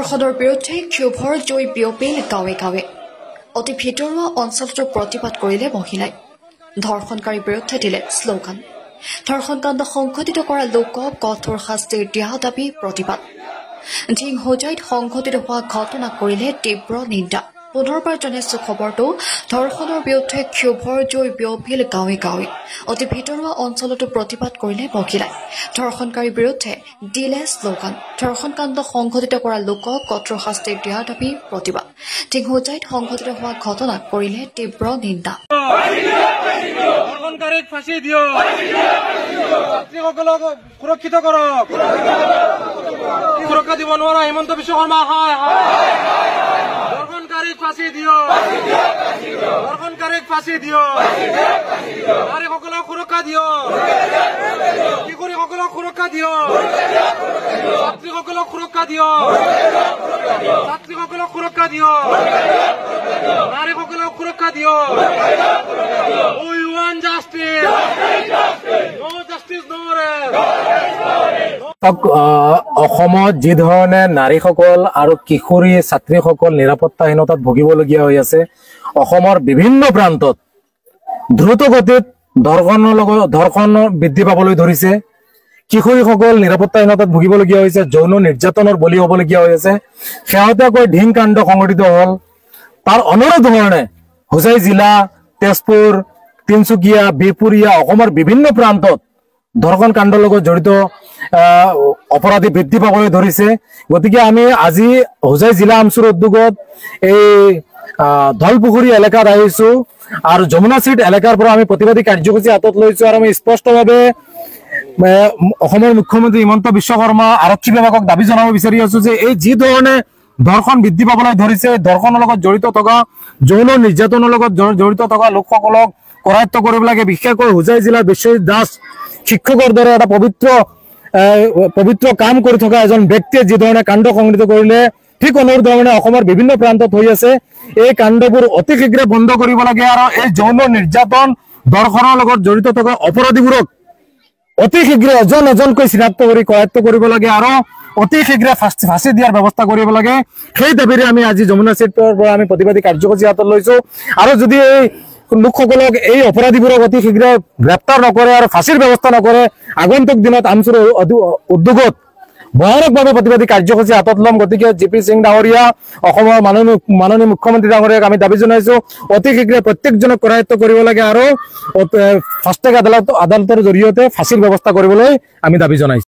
ধৰ্ষণৰ বিৰুদ্ধে ক্ষোভৰ জয় বিয়পিল গাঁৱে গাঁৱে অতি ভিতৰুৱা অঞ্চলটোৰ প্ৰতিবাদ কৰিলে মহিলাই ধৰ্ষণকাৰীৰ বিৰুদ্ধে দিলে শ্লোগান ধৰ্ষণকাণ্ড সংঘটিত কৰা লোকক কঠোৰ শাস্তিৰ দিয়া দাবী প্ৰতিবাদ ঝিংহোজাইত সংঘটিত হোৱা ঘটনা কৰিলে তীব্ৰ নিন্দা পুনৰবাৰ জনাইছো খবৰটো ধৰ্ষণৰ বিৰুদ্ধে ক্ষোভৰ জয় বিয়পিল গাঁৱে গাঁৱে অতি ভিতৰুৱা অঞ্চলতো প্ৰতিবাদ কৰিলে মহিলাই ধৰ্ষণকাৰীৰ বিৰুদ্ধে দিলে শ্লোগান ধৰ্ষণকাণ্ড সংঘটিত কৰা লোকক কঠোৰ শাস্তিৰ দিয়া দাবী প্ৰতিবাদ ঝিংহোজাইত সংঘটিত হোৱা ঘটনা কৰিলে তীব্ৰ নিন্দা ধৰ্ষণকাৰীক ফাঁচি দিয়ক ছাত্ৰীসকলক সুৰক্ষিত কৰক সুৰক্ষা দিব নোৱাৰা হিমন্ত বিশ্ব শৰ্মা ধৰ্ষণকাৰীক ফাঁচি দিয়ক ধৰ্ষণকাৰীক ফাঁচি দিয়ক নাৰীসকলক সুৰক্ষা দিয়ক কিশোৰীসকলক সুৰক্ষা দিয়ক ছাত্ৰীসকলক সুৰক্ষা দিয়ক ছাত্ৰীসকলক সুৰক্ষা দিয়ক নাৰীসকলক সুৰক্ষা দিয়ক We want justice. No justice, no rest. অসমত যি ধৰণে নাৰীসকল আৰু কিশোৰী ছাত্ৰীসকল নিৰাপত্তাহীনতাত ভুগিবলগীয়া হৈ আছে অসমৰ বিভিন্ন প্ৰান্তত দ্ৰুত গতিত ধৰ্ষণ বৃদ্ধি পাবলৈ ধৰিছে কিশোৰীসকল নিৰাপত্তাহীনতাত ভুগিবলগীয়া হৈছে যৌন নিৰ্যাতনৰ বলি হ'বলগীয়া হৈ আছে শেহতীয়াকৈ ঢিং কাণ্ড সংঘটিত হ'ল তাৰ অনুৰূপ ধৰণে হোজাই জিলা তেজপুৰ তিনচুকীয়া বিহপুৰীয়া অসমৰ বিভিন্ন প্ৰান্তত ধৰ্ষণ কাণ্ডৰ লগত জড়িত অপৰাধী বৃদ্ধি পাবলৈ ধৰিছে গতিকে আমি আজি হোজাই জিলা আমচুৰ উদ্যোগত এই ধলপুখুৰী এলেকাত আহিছো আৰু যমুনা চিট এলেকাৰ পৰা আমি প্ৰতিবাদী কাৰ্যসূচী হাতত লৈছো আৰু আমি স্পষ্টভাৱে অসমৰ মুখ্যমন্ত্ৰী হিমন্ত বিশ্ব শৰ্মা আৰক্ষী বিভাগক দাবী জনাব বিচাৰি আছো যে এই যি ধৰণে ধৰ্ষণ বৃদ্ধি পাবলৈ ধৰিছে ধৰ্ষণৰ লগত জড়িত থকা যৌন নিৰ্যাতনৰ লগত জড়িত থকা লোকসকলক কৰায়ত্ব কৰিব লাগে বিশেষকৈ হোজাই জিলাৰ বিশ্বজিৎ দাস শিক্ষকৰ দৰে এটা পবিত্ৰ কাম কৰি থকা এজন ব্যক্তিয়ে যি ধৰণে কাণ্ড সংঘটিত কৰিলে ঠিক অনুৰূপ ধৰণে অসমৰ বিভিন্ন প্ৰান্তত হৈ আছে এই কাণ্ডবোৰ অতি শীঘ্ৰে বন্ধ কৰিব লাগে আৰু এই যৌন নিৰ্যাতন ধৰ্ষণৰ লগত জড়িত থকা অপৰাধীবোৰক অতি শীঘ্ৰে এজন এজনকৈ চিনাক্ত কৰি কৰায়ত্ব কৰিব লাগে আৰু অতি শীঘ্ৰে ফাঁচি দিয়াৰ ব্যৱস্থা কৰিব লাগে সেই দাবীৰে আমি আজি যমুনা চিটৰ পৰা আমি প্ৰতিবাদী কাৰ্যসূচী হাতত লৈছো আৰু যদি এই লোকসকলক এই অপৰাধীবোৰক অতি শীঘ্ৰে গ্ৰেপ্তাৰ নকৰে আৰু ফাঁচিৰ ব্যৱস্থা নকৰে আগন্তুক দিনত আমচুৰ উদ্যোগত ভয়ানকভাৱে প্ৰতিবাদী কাৰ্যসূচী হাতত ল'ম গতিকে জিপি সিং ডাঙৰীয়া অসমৰ মাননীয় মুখ্যমন্ত্ৰী ডাঙৰীয়াক আমি দাবী জনাইছো অতি শীঘ্ৰে প্ৰত্যেকজনক কৰায়ত্ব কৰিব লাগে আৰু ফাষ্ট ট্ৰেক আদালতৰ জৰিয়তে ফাঁচিৰ ব্যৱস্থা কৰিবলৈ আমি দাবী জনাইছো